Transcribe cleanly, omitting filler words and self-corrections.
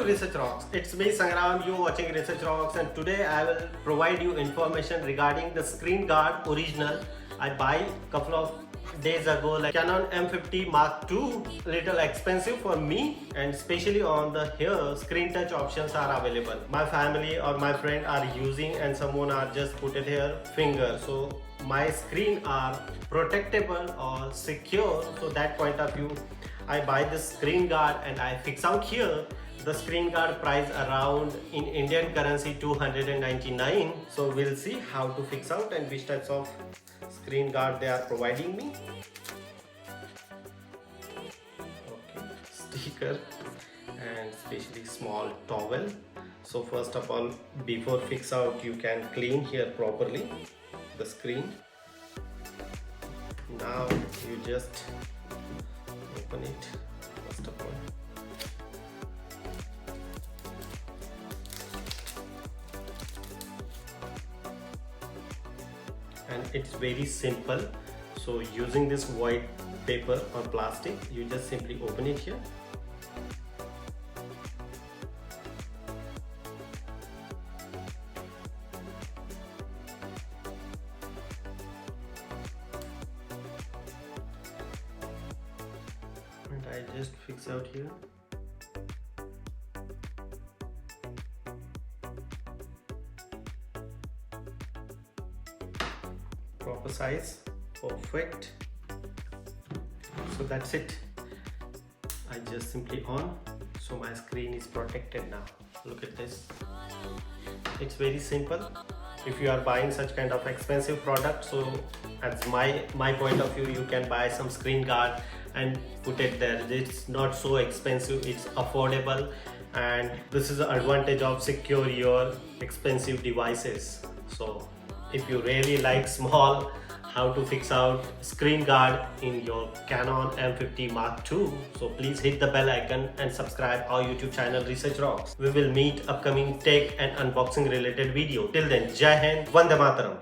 Research Rocks. It's me Sangram, you watching Research Rocks, and today I will provide you information regarding the screen guard original I buy a couple of days ago, like Canon M50 Mark II. Little expensive for me, and especially on the here screen touch options are available. My family or my friend are using and someone are just put it here finger, so my screen are protectable or secure. So that point of view, I buy this screen guard and I fix out here. The screen guard price around in Indian currency 299. So we'll see how to fix out and which types of screen guard they are providing me. Okay, sticker and especially small towel. So first of all, before fix out, you can clean here properly the screen. Now you just open it first of all. And it's very simple. So using this white paper or plastic, you just simply open it here. And I just fix out here. Proper size, perfect. So that's it. I just simply on, so my screen is protected now. Look at this. It's very simple. If you are buying such kind of expensive product, so as my point of view, you can buy some screen guard and put it there. It's not so expensive, it's affordable, and this is the advantage of secure your expensive devices. So if you really like small how to fix out screen guard in your Canon M50 Mark II, so please hit the bell icon and subscribe our YouTube channel Research Rocks. We will meet upcoming tech and unboxing related video. Till then, Jai Hind, Vande Mataram.